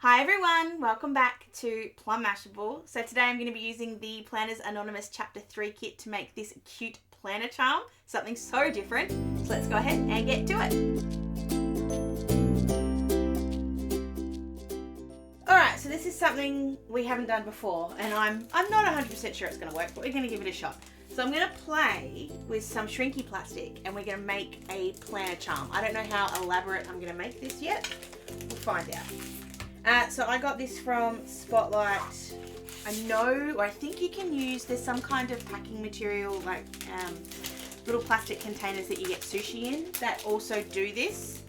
Hi everyone, welcome back to Plum Mashable. So today I'm going to be using the Planners Anonymous Chapter 3 kit to make this cute planner charm, something so different. So let's go ahead and get to it. Alright, so this is something we haven't done before and I'm not 100% sure it's going to work, but we're going to give it a shot. So I'm going to play with some shrinky plastic and we're going to make a planner charm. I don't know how elaborate I'm going to make this yet. We'll find out. So I got this from Spotlight. I think you can use, there's some kind of packing material like little plastic containers that you get sushi in that also do this.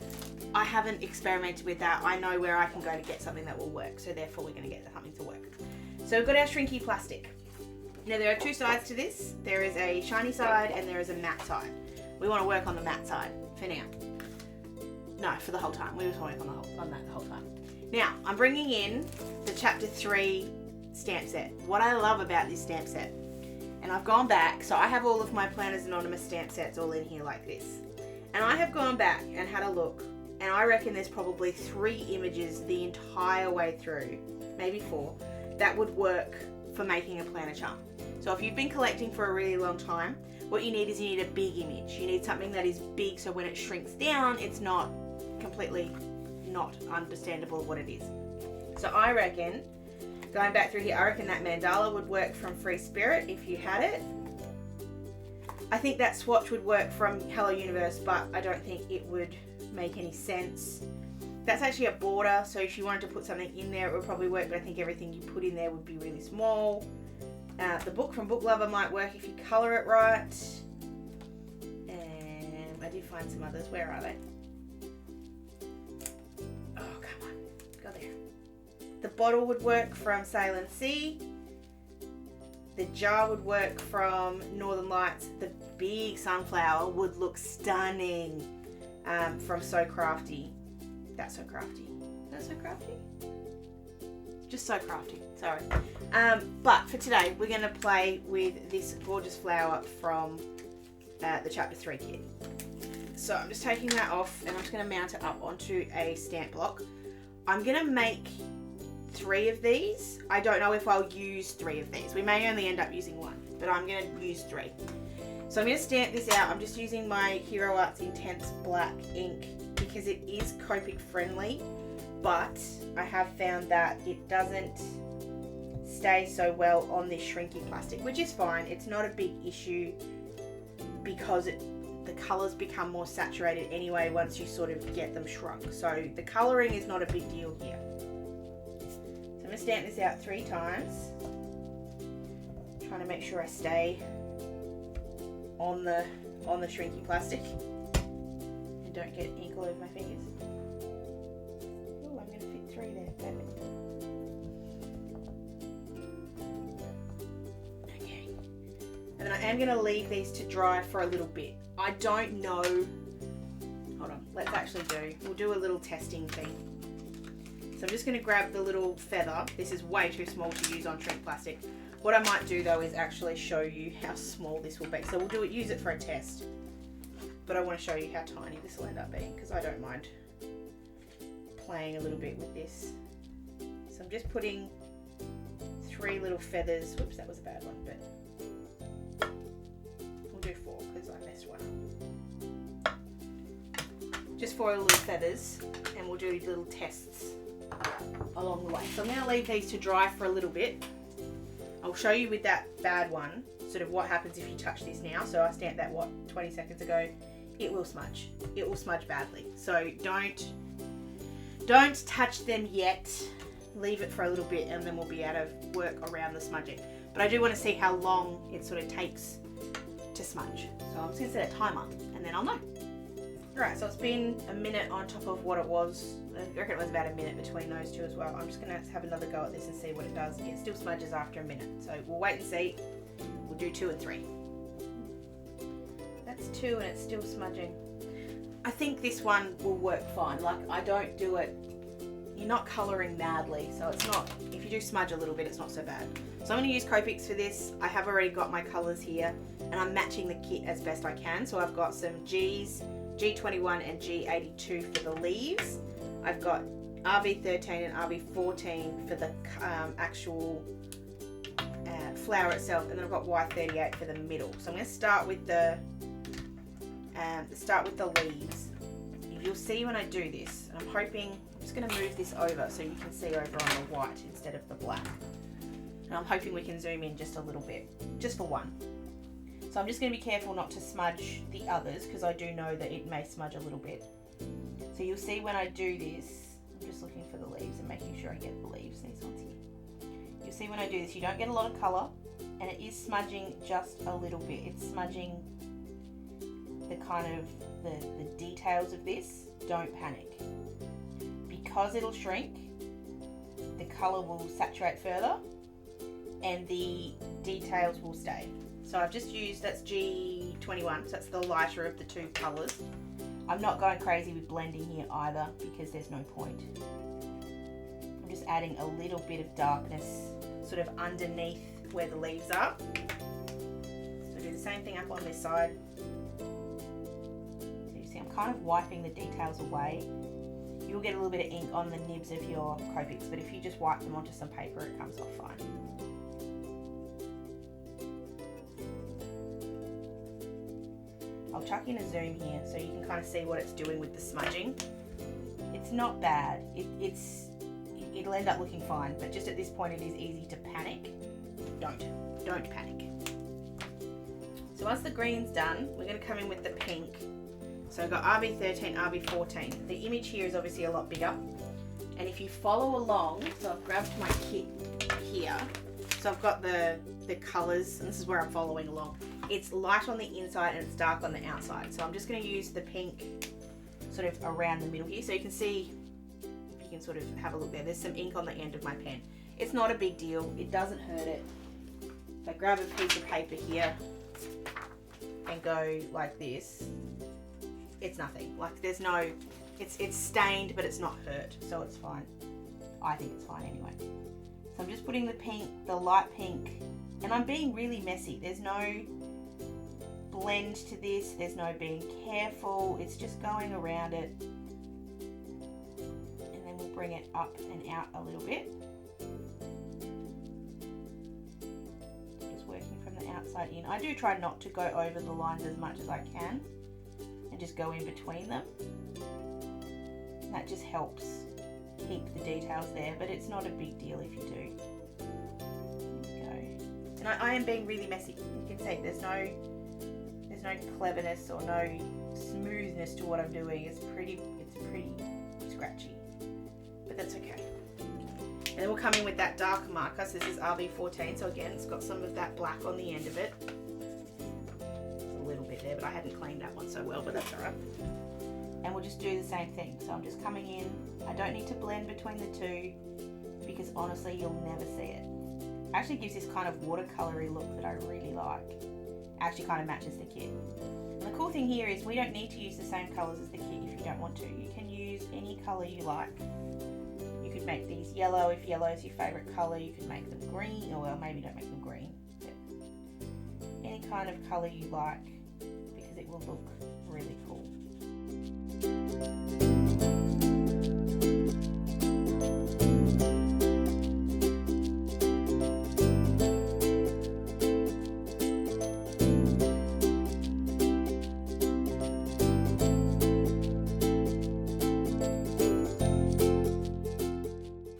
I haven't experimented with that. I know where I can go to get something that will work, so therefore we're going to get something to work. So we've got our shrinky plastic. Now there are two sides to this. There is a shiny side and there is a matte side. We want to work on the matte side for now. No, for the whole time. We just want to work on that the whole time. Now, I'm bringing in the Chapter 3 stamp set. What I love about this stamp set, and I've gone back, so I have all of my Planners Anonymous stamp sets all in here like this. And I have gone back and had a look, and I reckon there's probably 3 images the entire way through, maybe 4, that would work for making a planner charm. So if you've been collecting for a really long time, what you need is you need a big image. You need something that is big so when it shrinks down, it's not completely not understandable what it is. So I reckon, going back through here, I reckon that mandala would work from Free Spirit if you had it. I think that swatch would work from Hello Universe, but I don't think it would make any sense. That's actually a border, so if you wanted to put something in there, it would probably work, but I think everything you put in there would be really small. The book from Book Lover might work if you colour it right. And I did find some others. Where are they? The bottle would work from Sail and Sea. The jar would work from Northern Lights. The big sunflower would look stunning from So Crafty. That's So Crafty. Is that So Crafty? Just So Crafty, sorry. But for today, we're going to play with this gorgeous flower from the Chapter 3 kit. So I'm just taking that off and I'm just going to mount it up onto a stamp block. I'm going to make 3 of these. I don't know if I'll use 3 of these. We may only end up using 1, but I'm going to use 3. So I'm going to stamp this out. I'm just using my Hero Arts Intense Black ink because it is Copic friendly, but I have found that it doesn't stay so well on this shrinky plastic, which is fine. It's not a big issue because the colours become more saturated anyway once you sort of get them shrunk. So the colouring is not a big deal here. I'm going to stamp this out 3 times, trying to make sure I stay on the shrinky plastic and don't get ink all over my fingers. Oh, I'm going to fit 3 there, perfect. Okay, and then I am going to leave these to dry for a little bit. I don't know, hold on, we'll do a little testing thing. So I'm just going to grab the little feather. This is way too small to use on shrink plastic. What I might do though is actually show you how small this will be. So we'll use it for a test. But I want to show you how tiny this will end up being because I don't mind playing a little bit with this. So I'm just putting 3 little feathers. Whoops, that was a bad one, but we'll do 4 because I messed one up. Just 4 little feathers and we'll do little tests along the way. So I'm going to leave these to dry for a little bit. I'll show you with that bad one sort of what happens if you touch this now. So I stamped that 20 seconds ago. It will smudge. It will smudge badly. So don't touch them yet. Leave it for a little bit and then we'll be able to work around the smudging. But I do want to see how long it sort of takes to smudge. So I'm just going to set a timer and then I'll know. Alright, so it's been a minute on top of what it was. I reckon it was about a minute between those 2 as well. I'm just going to have another go at this and see what it does. It still smudges after a minute. So we'll wait and see. We'll do 2 and 3. That's 2 and it's still smudging. I think this one will work fine. Like, I don't do it, you're not colouring madly. So it's not, if you do smudge a little bit, it's not so bad. So I'm going to use Copics for this. I have already got my colours here and I'm matching the kit as best I can. So I've got some G's, G21 and G82 for the leaves. I've got RB13 and RB14 for the actual flower itself, and then I've got Y38 for the middle. So I'm going to start with the leaves. You'll see when I do this, and I'm just going to move this over so you can see over on the white instead of the black. And I'm hoping we can zoom in just a little bit, just for one. So I'm just going to be careful not to smudge the others, because I do know that it may smudge a little bit. So you'll see when I do this, I'm just looking for the leaves and making sure I get the leaves, these ones here. You'll see when I do this, you don't get a lot of colour, and it is smudging just a little bit. It's smudging the kind of the details of this. Don't panic. Because it'll shrink, the colour will saturate further and the details will stay. So I've just used, that's G21, so that's the lighter of the two colours. I'm not going crazy with blending here either, because there's no point. I'm just adding a little bit of darkness sort of underneath where the leaves are. So do the same thing up on this side. So you see I'm kind of wiping the details away. You'll get a little bit of ink on the nibs of your Copics, but if you just wipe them onto some paper, it comes off fine. I'll chuck in a zoom here so you can kind of see what it's doing with the smudging. It's not bad. It'll end up looking fine, but just at this point it is easy to panic. Don't panic. So once the green's done, we're going to come in with the pink. So I've got RB13, RB14. The image here is obviously a lot bigger. And if you follow along, so I've grabbed my kit here. So I've got the colours, and this is where I'm following along. It's light on the inside and it's dark on the outside. So I'm just going to use the pink sort of around the middle here. So you can see, you can sort of have a look there. There's some ink on the end of my pen. It's not a big deal. It doesn't hurt it. So I grab a piece of paper here and go like this. It's nothing. Like there's no, it's stained, but it's not hurt. So it's fine. I think it's fine anyway. So I'm just putting the pink, the light pink, and I'm being really messy. There's no blend to this. There's no being careful. It's just going around it. And then we'll bring it up and out a little bit. Just working from the outside in. I do try not to go over the lines as much as I can and just go in between them. And that just helps keep the details there, but it's not a big deal if you do. There we go. And I am being really messy. You can see there's no cleverness or no smoothness to what I'm doing. It's pretty scratchy, but that's okay. And then we'll come in with that darker marker. So this is RB14. So again, it's got some of that black on the end of it. It's a little bit there, but I hadn't cleaned that one so well, but that's all right. And we'll just do the same thing. So I'm just coming in. I don't need to blend between the two because honestly, you'll never see it. It actually gives this kind of watercolory look that I really like. It actually kind of matches the kit. And the cool thing here is we don't need to use the same colours as the kit if you don't want to. You can use any colour you like. You could make these yellow if yellow is your favourite colour. You could make them green, or well, maybe don't make them green. But any kind of colour you like because it will look really cool.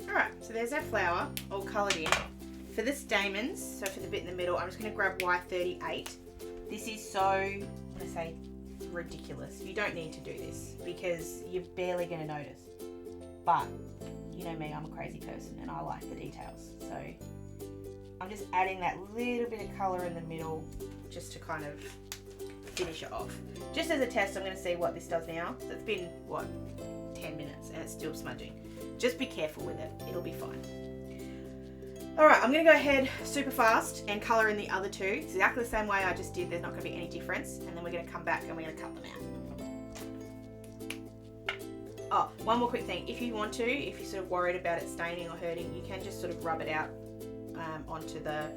Alright, so there's our flower all coloured in. For the stamens, so for the bit in the middle, I'm just going to grab Y38. This is so, I'm going to say, ridiculous. You don't need to do this because you're barely going to notice, but you know me, I'm a crazy person and I like the details, so I'm just adding that little bit of colour in the middle just to kind of finish it off. Just as a test, I'm going to see what this does now. So it's been what, 10 minutes and it's still smudging. Just be careful with it, it'll be fine. Alright, I'm going to go ahead super fast and colour in the other two. It's exactly the same way I just did, there's not going to be any difference. And then we're going to come back and we're going to cut them out. Oh, one more quick thing. If you want to, if you're sort of worried about it staining or hurting, you can just sort of rub it out onto a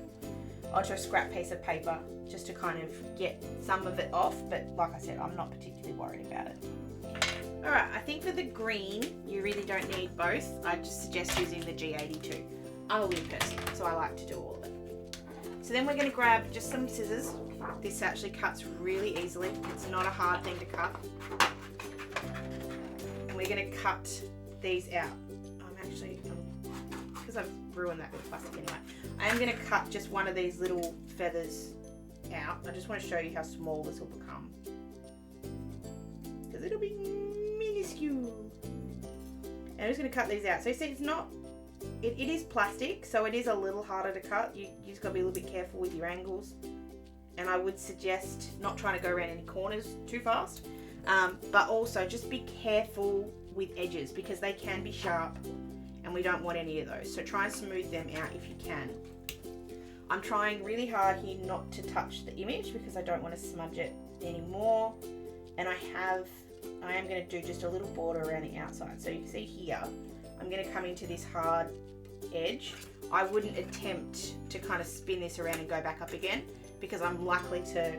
scrap piece of paper just to kind of get some of it off. But like I said, I'm not particularly worried about it. Alright, I think for the green, you really don't need both. I just suggest using the G82. I'm a weird person, so I like to do all of it. So then we're going to grab just some scissors. This actually cuts really easily. It's not a hard thing to cut. And we're going to cut these out. Because I've ruined that bit of plastic anyway. I am going to cut just one of these little feathers out. I just want to show you how small this will become. Because it'll be minuscule. And I'm just going to cut these out. So you see, it's not, it is plastic, so it is a little harder to cut. You just got to be a little bit careful with your angles. And I would suggest not trying to go around any corners too fast. But also just be careful with edges because they can be sharp and we don't want any of those. So try and smooth them out if you can. I'm trying really hard here not to touch the image because I don't want to smudge it anymore. And I am going to do just a little border around the outside. So you can see here, I'm going to come into this hard edge. I wouldn't attempt to kind of spin this around and go back up again because I'm likely to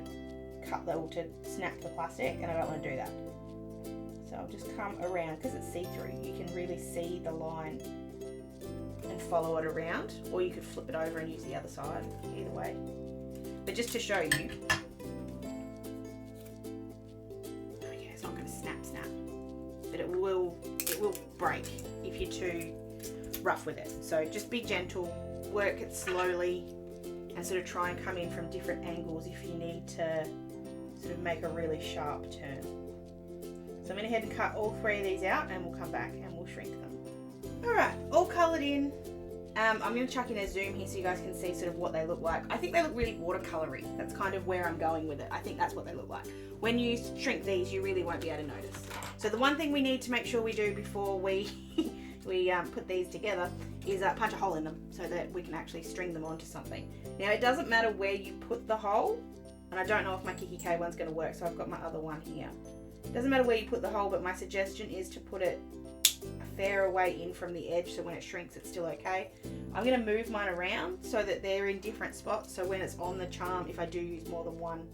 to snap the plastic and I don't want to do that. So I'll just come around because it's see-through. You can really see the line and follow it around, or you could flip it over and use the other side, either way. But just to show you, it's not going to snap, but it will break if you're too rough with it. So just be gentle, work it slowly, and sort of try and come in from different angles if you need to sort of make a really sharp turn. So I'm going to head and cut all 3 of these out and we'll come back and we'll shrink them. Alright, all coloured in. I'm going to chuck in a zoom here so you guys can see sort of what they look like. I think they look really watercolory. That's kind of where I'm going with it. I think that's what they look like. When you shrink these, you really won't be able to notice. So the one thing we need to make sure we do before we put these together is punch a hole in them so that we can actually string them onto something. Now it doesn't matter where you put the hole, and I don't know if my Kiki K one's going to work, so I've got my other one here. It doesn't matter where you put the hole, but my suggestion is to put it a fair way in from the edge so when it shrinks it's still okay. I'm going to move mine around so that they're in different spots, so when it's on the charm, if I do use more than one,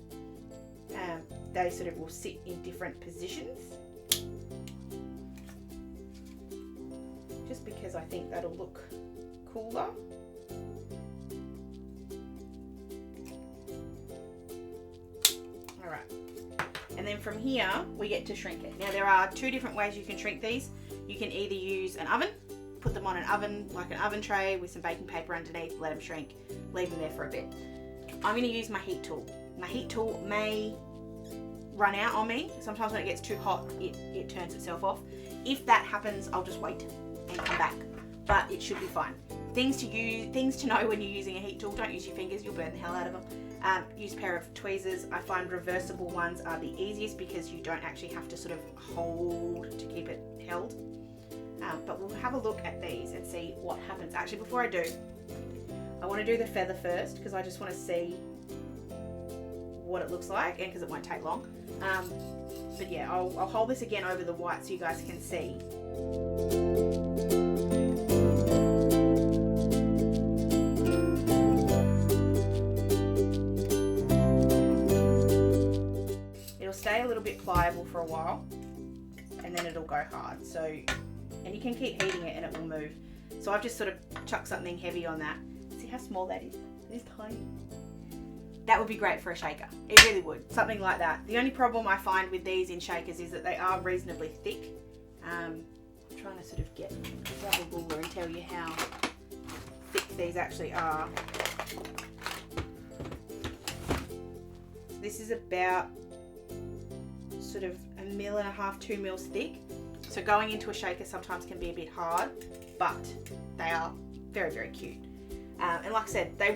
they sort of will sit in different positions. Just because I think that'll look cooler. Alright, and then from here we get to shrink it. Now there are 2 different ways you can shrink these. You can either use an oven, put them on an oven, like an oven tray with some baking paper underneath, let them shrink, leave them there for a bit. I'm going to use my heat tool. My heat tool may run out on me. Sometimes when it gets too hot it turns itself off. If that happens, I'll just wait and come back, but it should be fine. Things to know when you're using a heat tool: don't use your fingers, you'll burn the hell out of them. Use a pair of tweezers. I find reversible ones are the easiest because you don't actually have to sort of hold to keep it held. But we'll have a look at these and see what happens. Actually, before I do, I want to do the feather first because I just want to see what it looks like, and because it won't take long. But yeah, I'll hold this again over the white so you guys can see. It'll stay a little bit pliable for a while and then it'll go hard. So, and you can keep heating it and it will move. So I've just sort of chucked something heavy on that. See how small that is? It is tiny. That would be great for a shaker. It really would. Something like that. The only problem I find with these in shakers is that they are reasonably thick. I'm trying to sort of get a double ruler and tell you how thick these actually are. This is about sort of 1.5 mils, 2 mils thick. So going into a shaker sometimes can be a bit hard, but they are very, very cute. And like I said, they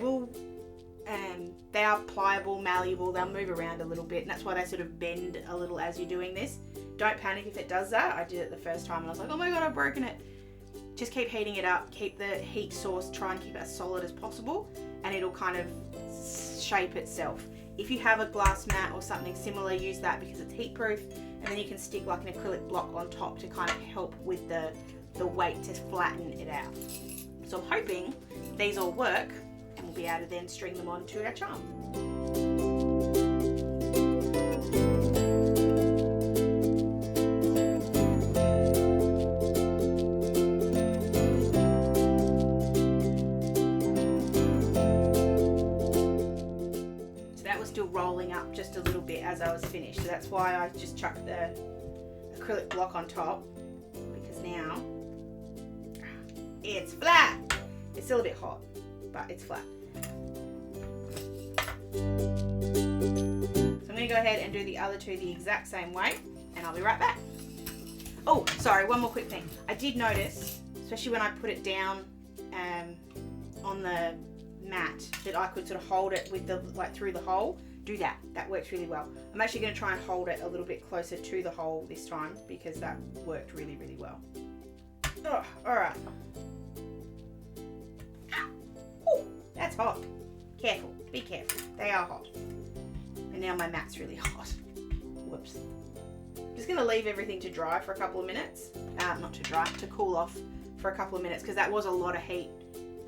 are pliable, malleable, they'll move around a little bit, and that's why they sort of bend a little as you're doing this. Don't panic if it does that. I did it the first time and I was like, oh my god, I've broken it. Just keep heating it up, keep the heat source, try and keep it as solid as possible, and it'll kind of shape itself. If you have a glass mat or something similar, use that because it's heat proof, and then you can stick like an acrylic block on top to kind of help with the weight to flatten it out. So I'm hoping these all work and we'll be able to then string them onto our charm. rolling up just a little bit as I was finished. So that's why I just chucked the acrylic block on top, because now it's flat. It's still a bit hot, but it's flat. So I'm going to go ahead and do the other two the exact same way, and I'll be right back. Oh, sorry, one more quick thing. I did notice, especially when I put it down on the mat, that I could sort of hold it with the, like, through the hole. Do that. That works really well. I'm actually going to try and hold it a little bit closer to the hole this time, because that worked really, really well. Oh, all right. Oh, that's hot. Careful. Be careful. They are hot. And now my mat's really hot. Whoops. Just going to leave everything to dry for a couple of minutes. Not to dry, to cool off for a couple of minutes, because that was a lot of heat.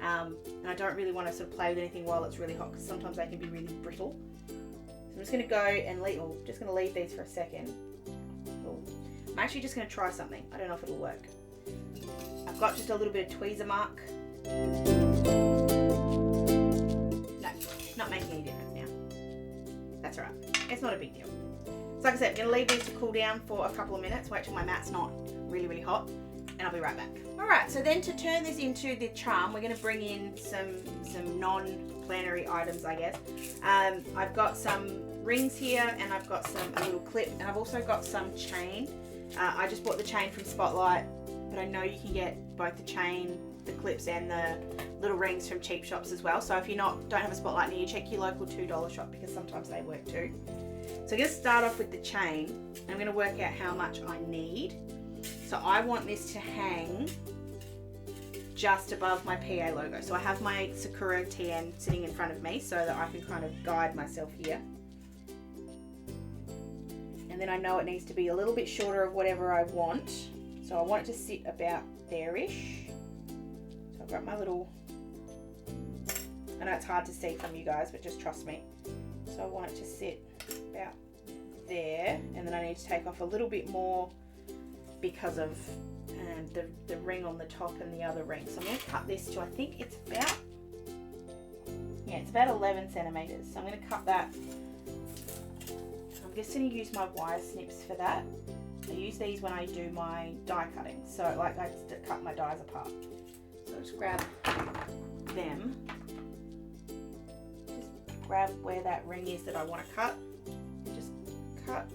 And I don't really want to sort of play with anything while it's really hot, because sometimes they can be really brittle. I'm just going to go and leave these for a second. Ooh. I'm actually just going to try something. I don't know if it'll work. I've got just a little bit of tweezer mark. No, not making any difference now. That's all right. It's not a big deal. So like I said, I'm going to leave these to cool down for a couple of minutes. Wait till my mat's not really, really hot, and I'll be right back. All right, so then to turn this into the charm, we're going to bring in some non-plannery items, I guess. I've got some rings here, and I've got a little clip, and I've also got some chain. I just bought the chain from Spotlight, but I know you can get both the chain, the clips, and the little rings from cheap shops as well. So if you don't have a Spotlight near you, check your local $2 shop, because sometimes they work too. So I'm going to start off with the chain, and I'm going to work out how much I need. So I want this to hang just above my PA logo. So I have my Sakura TN sitting in front of me so that I can kind of guide myself here. And then I know it needs to be a little bit shorter of whatever I want. So I want it to sit about there-ish. So I've got my little, I know it's hard to see from you guys, but just trust me. So I want it to sit about there, and then I need to take off a little bit more because of the ring on the top and the other ring. So I'm going to cut this to, I think it's about 11 centimeters. So I'm going to cut that. I'm just going to use my wire snips for that. I use these when I do my die cutting. So like I just cut my dies apart. So I'll just grab them. Just grab where that ring is that I want to cut. Just cut.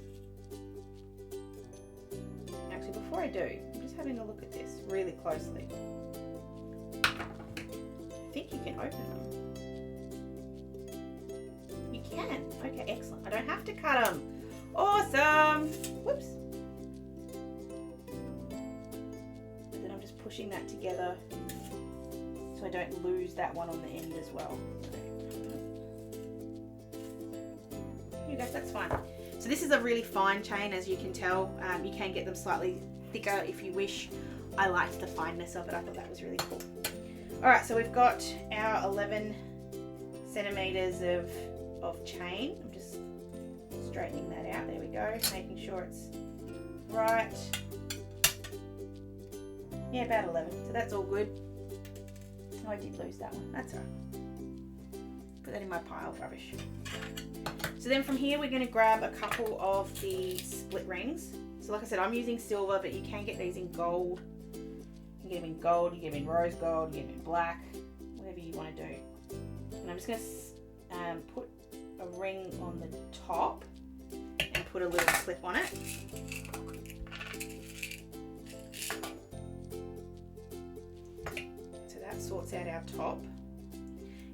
Actually, before I do, I'm just having a look at this really closely. I think you can open them. You can. Okay, excellent. I don't have to cut them. Awesome. Whoops. And then I'm just pushing that together so I don't lose that one on the end as well. You guys, that's fine. So this is a really fine chain, as you can tell. You can get them slightly thicker if you wish. I liked the fineness of it. I thought that was really cool. All right, so we've got our 11 centimeters of chain. I'm just straightening that out. There we go. Making sure it's right. Yeah, about 11. So that's all good. Oh, I did lose that one. That's all right. Put that in my pile of rubbish. So then from here, we're going to grab a couple of the split rings. So like I said, I'm using silver, but you can get these in gold. You can get them in gold, you get them in rose gold, you get them in black, whatever you want to do. And I'm just going to put a ring on the top and put a little clip on it. So that sorts out our top.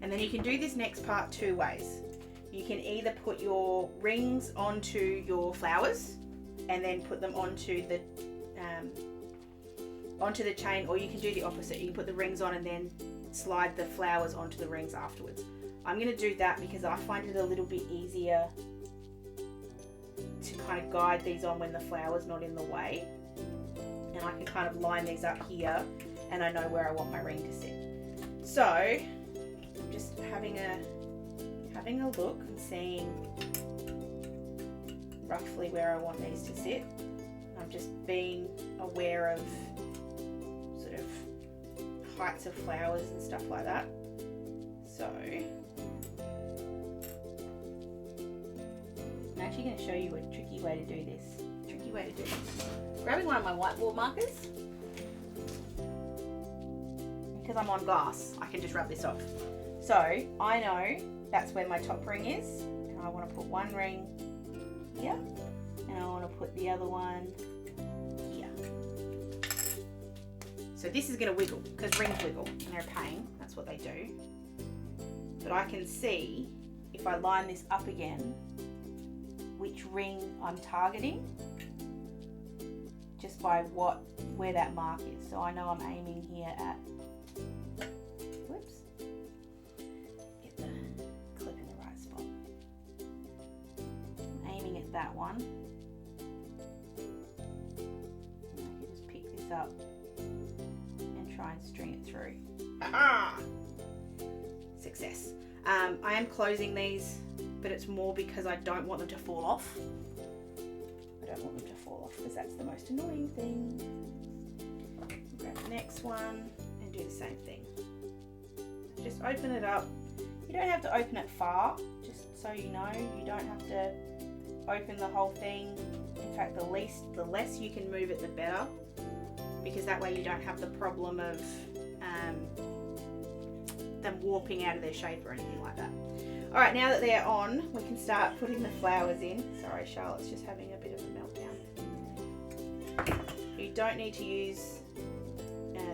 And then you can do this next part two ways. You can either put your rings onto your flowers and then put them onto the chain, or you can do the opposite. You can put the rings on and then slide the flowers onto the rings afterwards. I'm going to do that because I find it a little bit easier to kind of guide these on when the flower's not in the way, and I can kind of line these up here and I know where I want my ring to sit. So I'm just having a look and seeing roughly where I want these to sit. I'm just being aware of sort of heights of flowers and stuff like that. So I'm actually going to show you a tricky way to do this. Grabbing one of my whiteboard markers. Because I'm on glass, I can just rub this off. So I know that's where my top ring is. And I want to put one ring here. And I want to put the other one here. So this is going to wiggle, because rings wiggle and they're a pain. That's what they do. But I can see, if I line this up again, which ring I'm targeting just by where that mark is. So I know I'm aiming here at, whoops, get the clip in the right spot. I'm aiming at that one. And I can just pick this up and try and string it through. Aha! Success. I am closing these, but it's more because I don't want them to fall off. I don't want them to fall off because that's the most annoying thing. Grab the next one and do the same thing. Just open it up. You don't have to open it far, just so you know. You don't have to open the whole thing. In fact, the less you can move it, the better, because that way you don't have the problem of them warping out of their shape or anything like that. All right, now that they're on, we can start putting the flowers in. Sorry, Charlotte's just having a bit of a meltdown. You don't need to use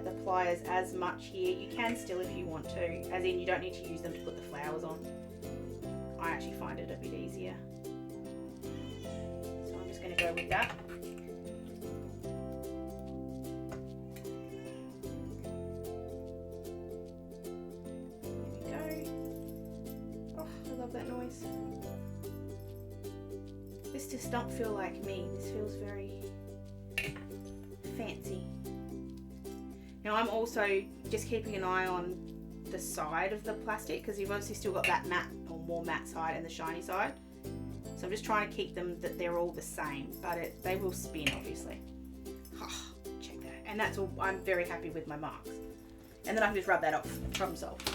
the pliers as much here. You can still if you want to, as in you don't need to use them to put the flowers on. I actually find it a bit easier. So I'm just going to go with that. That noise. This does not feel like me. This feels very fancy. Now I'm also just keeping an eye on the side of the plastic, because you've obviously still got that matte or more matte side and the shiny side. So I'm just trying to keep them that they're all the same, but they will spin obviously. Oh, check that. And that's all. I'm very happy with my marks. And then I can just rub that off. Problem solved.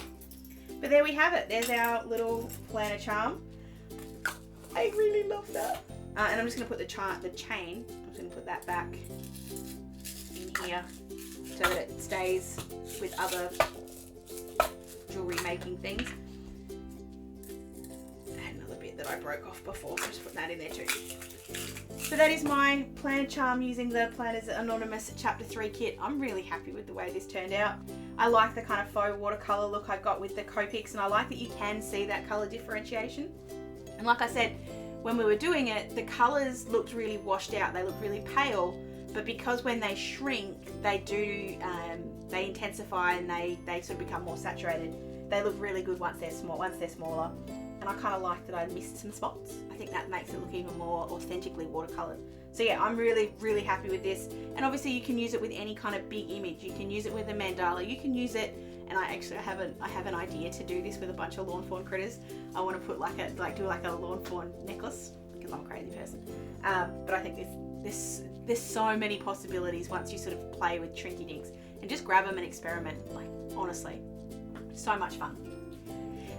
But there we have it. There's our little planner charm. I really love that. And I'm just going to put the chain, I'm just going to put that back in here so that it stays with other jewellery making things. I had another bit that I broke off before, so I'm just putting that in there too. So that is my planner charm using the Planners Anonymous Chapter 3 kit. I'm really happy with the way this turned out. I like the kind of faux watercolour look I got with the Copics, and I like that you can see that colour differentiation. And like I said, when we were doing it, the colours looked really washed out. They look really pale, but because when they shrink, they do, they intensify and they sort of become more saturated. They look really good once they're smaller. And I kind of like that I missed some spots. I think that makes it look even more authentically watercoloured. So yeah, I'm really, really happy with this. And obviously you can use it with any kind of big image. You can use it with a mandala. You can use it, and I have an idea to do this with a bunch of lawn fawn critters. I want to put do a lawn fawn necklace, because I'm a crazy person. But I think there's so many possibilities once you sort of play with Trinky Dinks and just grab them and experiment. Like honestly, so much fun.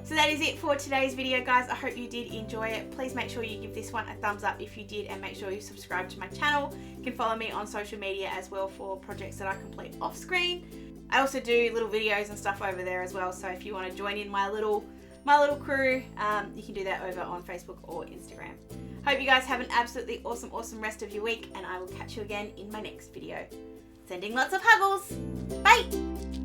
So that is it for today's video, guys. I hope you did enjoy it. Please make sure you give this one a thumbs up if you did, and make sure you subscribe to my channel. You can follow me on social media as well for projects that I complete off screen. I also do little videos and stuff over there as well, so if you want to join in my little crew, you can do that over on Facebook or Instagram. Hope you guys have an absolutely awesome rest of your week, and I will catch you again in my next video. Sending lots of huggles. Bye!